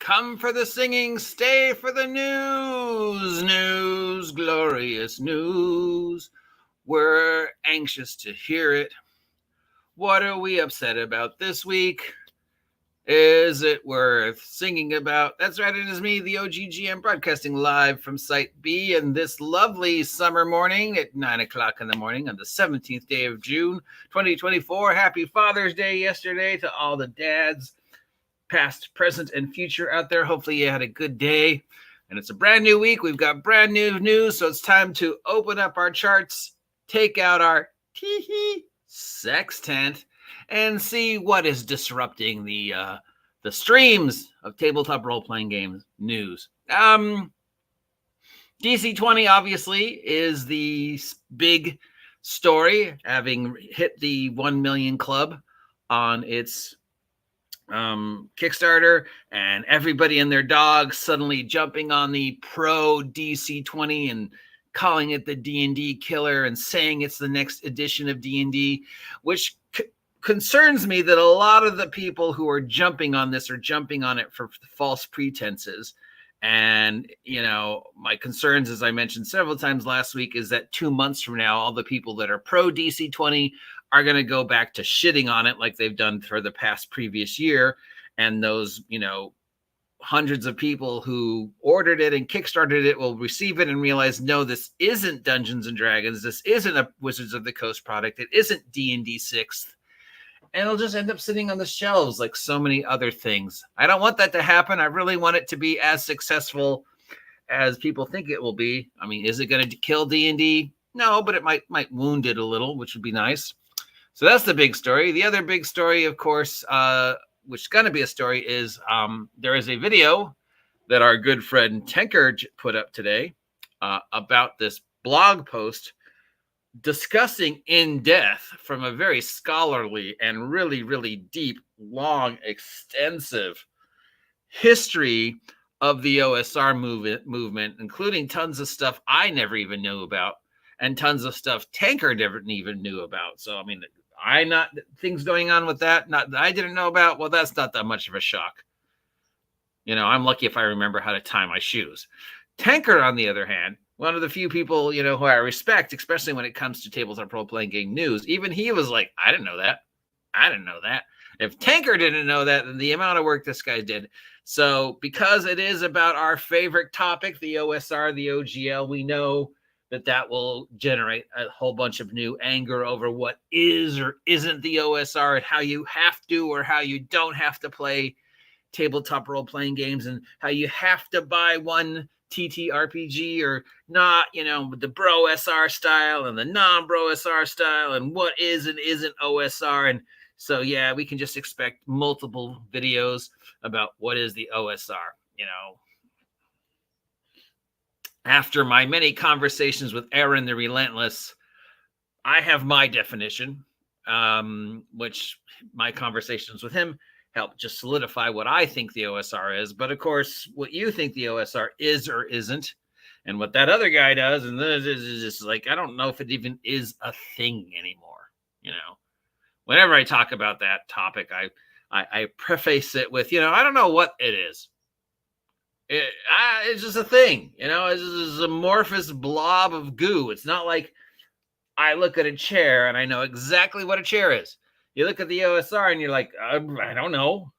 Come for the singing, stay for the news. News, glorious news. We're anxious to hear it. What are we upset about this week? Is it worth singing about? That's right, it is me, the OGGM, broadcasting live from Site B in this lovely summer morning at 9 o'clock in the morning on the 17th day of June, 2024. Happy Father's Day yesterday to all the dads, past, present, and future out there. Hopefully you had a good day. And it's a brand new week. We've got brand new news, so it's time to open up our charts, take out our Sextent, and see what is disrupting the streams of tabletop role-playing games news. DC20 obviously is the big story, having hit the 1 million club on its Kickstarter, and everybody and their dogs suddenly jumping on the pro DC20 and calling it the D&D killer and saying it's the next edition of D&D, which concerns me that a lot of the people who are jumping on this are jumping on it for false pretenses. And, you know, my concerns, as I mentioned several times last week, is that 2 months from now, all the people that are pro DC20 are going to go back to shitting on it like they've done for the previous year. And those, you know, hundreds of people who ordered it and kickstarted it will receive it and realize, no, this isn't Dungeons and Dragons. This isn't a Wizards of the Coast product. It isn't D&D 6th. And it'll just end up sitting on the shelves like so many other things. I don't want that to happen. I really want it to be as successful as people think it will be. I mean, is it going to kill D&D? No, but it might wound it a little, which would be nice. So that's the big story. The other big story, of course, which is going to be a story, is there is a video that our good friend Tinker put up today about this blog post discussing in depth from a very scholarly and really, really deep, long, extensive history of the OSR movement, including tons of stuff I never even knew about and tons of stuff Tinker never even knew about. So, I mean, things going on with that, not that I didn't know about. Well, that's not that much of a shock. You know, I'm lucky if I remember how to tie my shoes. Tinker, on the other hand, one of the few people, you know, who I respect, especially when it comes to tabletop role-playing game news, even he was like, I didn't know that. I didn't know that. If Tinker didn't know that, then the amount of work this guy did. So because it is about our favorite topic, the OSR, the OGL, we know that will generate a whole bunch of new anger over what is or isn't the OSR and how you have to or how you don't have to play tabletop role-playing games and how you have to buy one TTRPG or not, you know, the bro SR style and the non-bro SR style and what is and isn't OSR. And so, yeah, we can just expect multiple videos about what is the OSR, you know. After my many conversations with Aaron the Relentless, I have my definition, which my conversations with him help just solidify what I think the OSR is. But of course, what you think the OSR is or isn't, and what that other guy does, and this is just like, I don't know if it even is a thing anymore. You know, whenever I talk about that topic, I preface it with, you know, I don't know what it is. It's just a thing, you know, it's just an amorphous blob of goo. It's not like I look at a chair and I know exactly what a chair is. You look at the OSR and you're like, I don't know.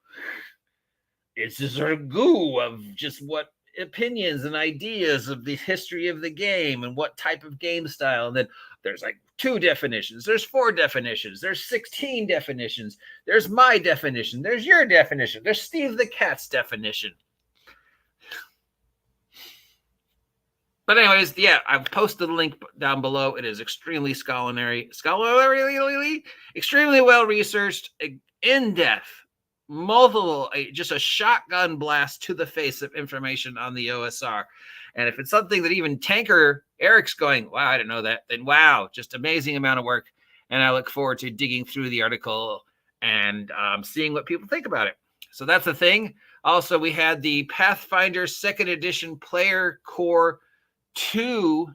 It's just sort of goo of just what opinions and ideas of the history of the game and what type of game style. And then there's like 2 definitions. There's 4 definitions. There's 16 definitions. There's my definition. There's your definition. There's Steve the Cat's definition. But anyways, yeah, I've posted a link down below. It is extremely scholarly, extremely well-researched, in-depth, multiple, just a shotgun blast to the face of information on the OSR. And if it's something that even Eric's going, wow, I didn't know that, then wow, just amazing amount of work. And I look forward to digging through the article and seeing what people think about it. So that's the thing. Also, we had the Pathfinder 2nd Edition Player Core 2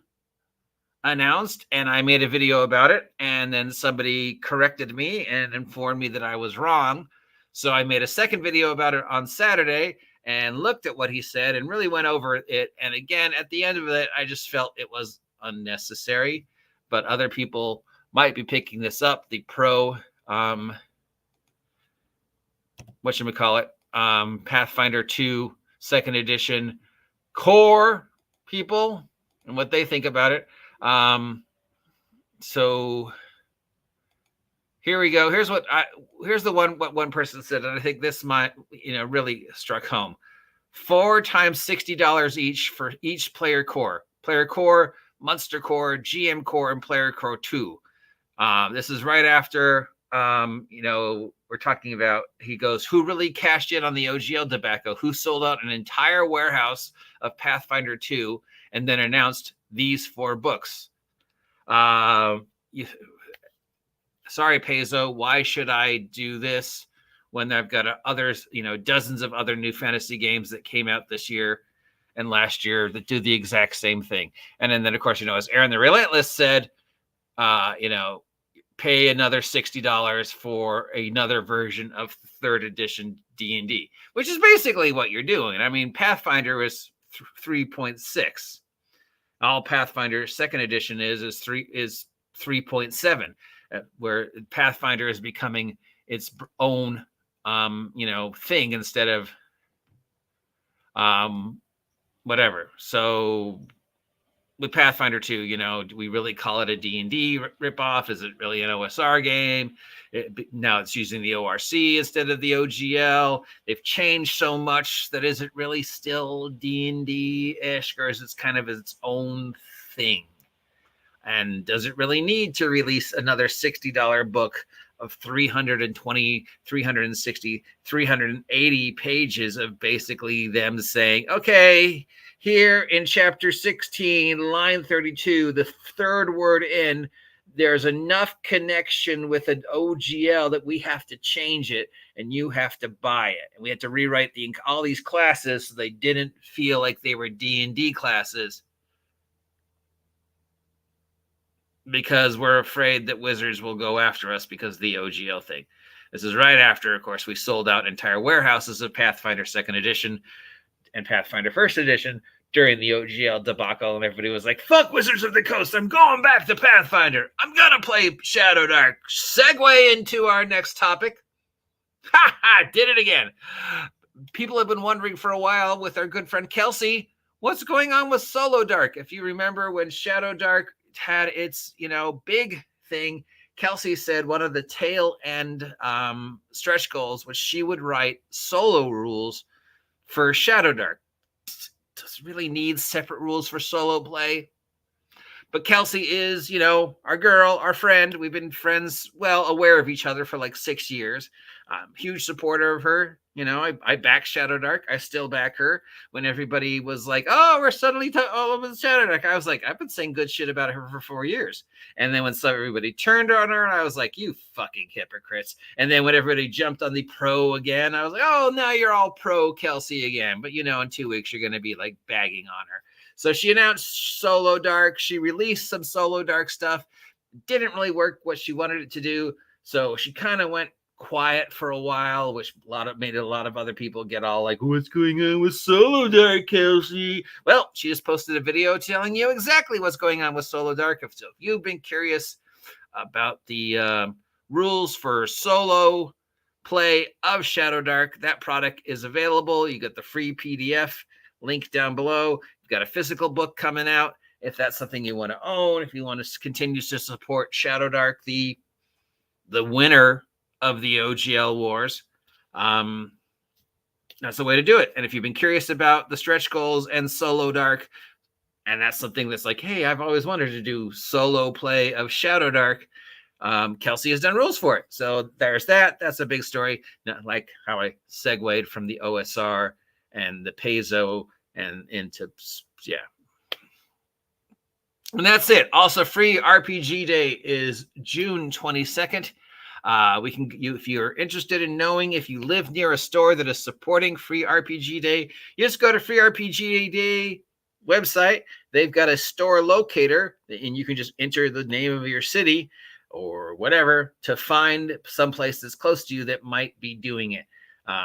announced, and I made a video about it, and then somebody corrected me and informed me that I was wrong. So I made a second video about it on Saturday, and looked at what he said and really went over it. And again, at the end of it, I just felt it was unnecessary, but other people might be picking this up. The pro, Pathfinder 2 second edition core people and what they think about it. So here we go. Here's what one person said, and I think this might, really struck home. 4 times $60 each for each player core, monster core, GM core, and player core 2. This is right after, we're talking about, he goes, who really cashed in on the OGL tobacco, who sold out an entire warehouse of Pathfinder 2 and then announced these 4 books. Sorry, Peso, why should I do this when I've got others, dozens of other new fantasy games that came out this year and last year that do the exact same thing? And then of course, as Aaron the Relentless said, pay another $60 for another version of 3rd edition D&D, which is basically what you're doing. I mean, Pathfinder is 3.6. All Pathfinder 2nd edition is 3.7, where Pathfinder is becoming its own thing instead of whatever. So with Pathfinder 2, do we really call it a D&D ripoff? Is it really an OSR game? Now it's using the ORC instead of the OGL. They've changed so much that is it really still D&D-ish, or is it kind of its own thing? And does it really need to release another $60 book of 320, 360, 380 pages of basically them saying, okay, here in chapter 16, line 32, the 3rd word in, there's enough connection with an OGL that we have to change it and you have to buy it. And we had to rewrite all these classes so they didn't feel like they were D&D classes, because we're afraid that Wizards will go after us because of the OGL thing. This is right after, of course, we sold out entire warehouses of Pathfinder 2nd edition and Pathfinder 1st edition during the OGL debacle, and everybody was like, fuck Wizards of the Coast, I'm going back to Pathfinder. I'm going to play Shadowdark. Segue into our next topic. Ha ha, did it again. People have been wondering for a while with our good friend Kelsey, what's going on with Solo Dark? If you remember when Shadowdark had its, big thing, Kelsey said one of the tail end stretch goals was she would write solo rules for Shadowdark. Does it really need separate rules for solo play? But Kelsey is, our girl, our friend. We've been friends, aware of each other for like 6 years. Huge supporter of her. I back Shadowdark. I still back her. When everybody was like, oh, we're suddenly all over Shadowdark, I was like, I've been saying good shit about her for 4 years. And then when everybody turned on her, I was like, you fucking hypocrites. And then when everybody jumped on the pro again, I was like, oh, now you're all pro Kelsey again. But, in 2 weeks, you're going to be like bagging on her. So she announced Solo Dark. She released some Solo Dark stuff. Didn't really work what she wanted it to do. So she kind of went quiet for a while, which made a lot of other people get all like, what's going on with Solo Dark, Kelsey? Well, she just posted a video telling you exactly what's going on with Solo Dark. So if you've been curious about the rules for solo play of Shadowdark, that product is available. You get the free PDF link down below. You've got a physical book coming out if that's something you want to own, if you want to continue to support Shadowdark, the winner of the OGL wars. That's the way to do it. And if you've been curious about the stretch goals and Solo Dark, and that's something that's like, hey, I've always wanted to do solo play of Shadowdark, Kelsey has done rules for it. So there's that. That's a big story. Not like how I segued from the OSR and the Peso and into, yeah. And that's it. Also, free RPG Day is June 22nd. If you're interested in knowing if you live near a store that is supporting Free RPG Day, you just go to Free RPG Day website. They've got a store locator, and you can just enter the name of your city or whatever to find some place that's close to you that might be doing it.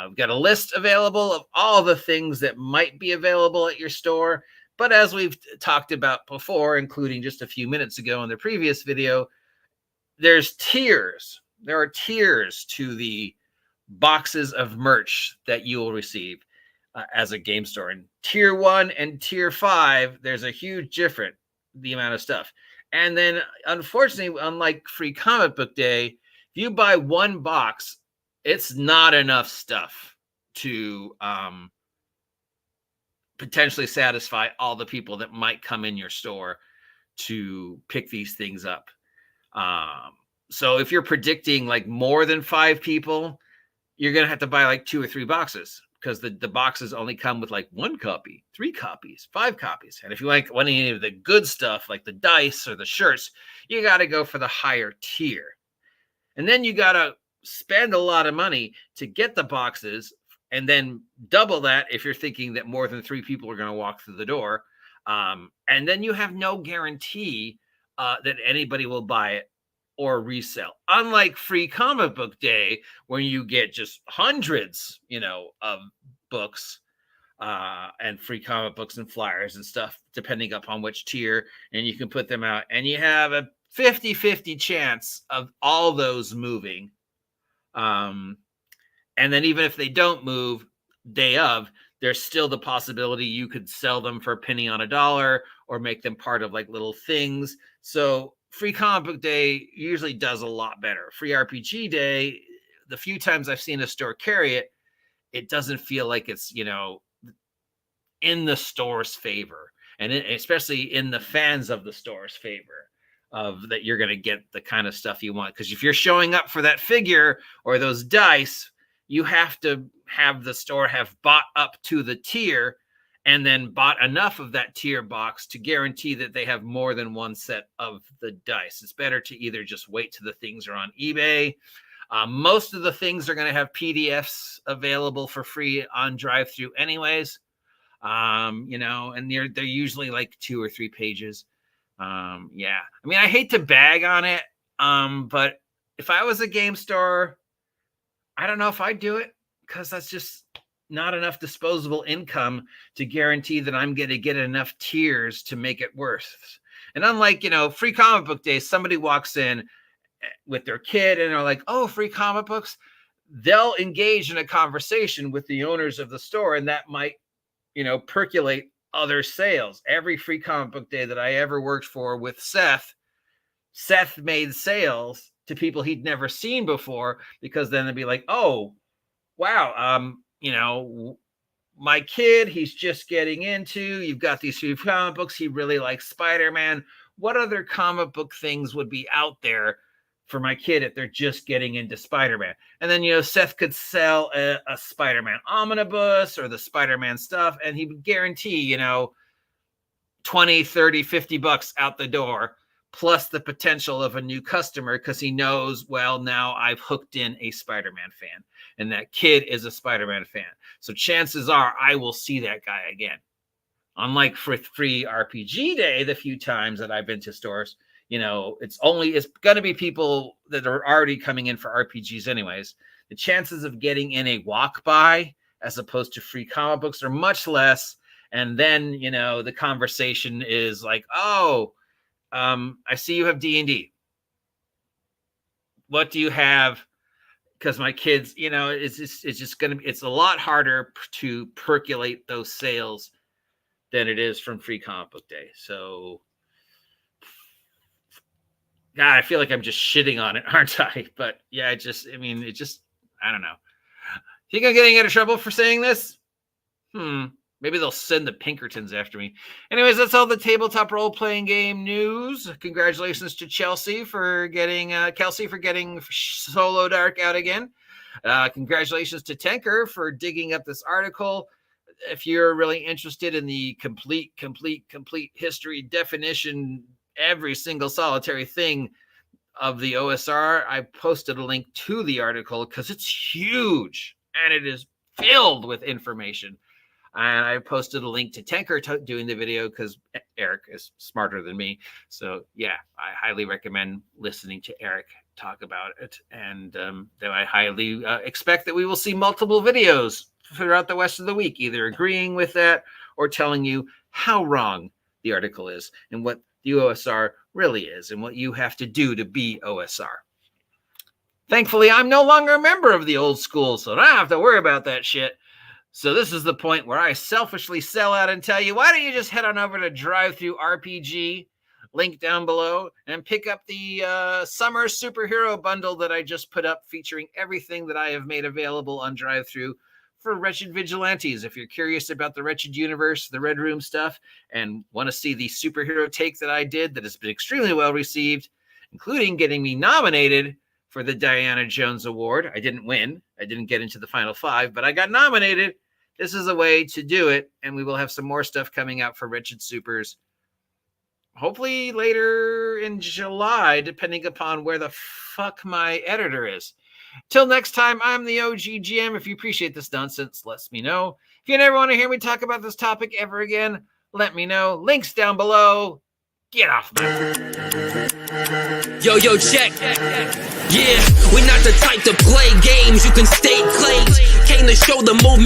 We've got a list available of all the things that might be available at your store. But as we've talked about before, including just a few minutes ago in the previous video, there's tiers. There are tiers to the boxes of merch that you will receive as a game store. In tier 1 and tier 5, there's a huge difference, the amount of stuff. And then, unfortunately, unlike Free Comic Book Day, if you buy one box, it's not enough stuff to potentially satisfy all the people that might come in your store to pick these things up. So if you're predicting like more than 5 people, you're going to have to buy like 2 or 3 boxes, because the boxes only come with like 1 copy, 3 copies, 5 copies. And if you like any of the good stuff, like the dice or the shirts, you got to go for the higher tier. And then you got to spend a lot of money to get the boxes, and then double that if you're thinking that more than 3 people are going to walk through the door. And then you have no guarantee that anybody will buy it or resell. Unlike Free Comic Book Day, where you get just hundreds, of books and free comic books and flyers and stuff, depending upon which tier, and you can put them out, and you have a 50-50 chance of all those moving. And then even if they don't move day of, there's still the possibility you could sell them for a penny on a dollar or make them part of like little things. So Free Comic Book Day usually does a lot better. Free RPG Day, the few times I've seen a store carry it, it doesn't feel like it's, in the store's favor, and especially in the fans of the store's favor, of that you're going to get the kind of stuff you want. Because if you're showing up for that figure or those dice, you have to have the store have bought up to the tier and then bought enough of that tier box to guarantee that they have more than one set of the dice. It's better to either just wait till the things are on eBay. Most of the things are going to have PDFs available for free on Drivethrurpg anyways. And they're usually like 2 or 3 pages. I mean, I hate to bag on it, but if I was a game store, I don't know if I'd do it, because that's just not enough disposable income to guarantee that I'm going to get enough tiers to make it worth. And unlike, Free Comic Book Day, somebody walks in with their kid and they're like, oh, free comic books. They'll engage in a conversation with the owners of the store, and that might, percolate other sales. Every Free Comic Book Day that I ever worked for with Seth made sales to people he'd never seen before, because then they'd be like, oh, wow, my kid, he's just getting into, you've got these free comic books, he really likes Spider-Man. What other comic book things would be out there for my kid if they're just getting into Spider-Man? And then, Seth could sell a Spider-Man omnibus or the Spider-Man stuff, and he would guarantee, 20, 30, 50 bucks out the door, plus the potential of a new customer, because he knows, well, now I've hooked in a Spider-Man fan, and that kid is a Spider-Man fan. So chances are I will see that guy again. Unlike for Free RPG Day, the few times that I've been to stores, it's going to be people that are already coming in for RPGs anyways. The chances of getting in a walk by as opposed to free comic books are much less. And then, the conversation is like, oh, I see you have D&D. What do you have? Because my kids, it's a lot harder to percolate those sales than it is from Free Comic Book Day. So, God, I feel like I'm just shitting on it, aren't I? But yeah, I don't know. Think I'm getting into trouble for saying this? Maybe they'll send the Pinkertons after me. Anyways, that's all the tabletop role-playing game news. Congratulations to Kelsey for getting Solo Dark out again. Congratulations to Tenker for digging up this article. If you're really interested in the complete history, definition, every single solitary thing of the OSR, I posted a link to the article because it's huge and it is filled with information. And I posted a link to Tenker doing the video because Eric is smarter than me. So yeah, I highly recommend listening to Eric talk about it. And then I highly expect that we will see multiple videos throughout the rest of the week, either agreeing with that or telling you how wrong the article is and what the OSR really is and what you have to do to be OSR. Thankfully, I'm no longer a member of the old school, so I don't have to worry about that shit. So this is the point where I selfishly sell out and tell you, why don't you just head on over to Drivethrurpg, link down below, and pick up the summer superhero bundle that I just put up, featuring everything that I have made available on Drive-Thru for Wretched Vigilantes. If you're curious about the Wretched universe, the Red Room stuff, and want to see the superhero take that I did that has been extremely well received, including getting me nominated for the Diana Jones Award. I didn't win. I didn't get into the final 5, but I got nominated. This is a way to do it, and we will have some more stuff coming out for Wretched Supers. Hopefully later in July, depending upon where the fuck my editor is. Till next time, I'm the OG GM. If you appreciate this nonsense, let me know. If you never want to hear me talk about this topic ever again, let me know. Links down below. Get off my... Yo, check. Yeah, we're not the type to play games. You can stake claims. Came to show the movement.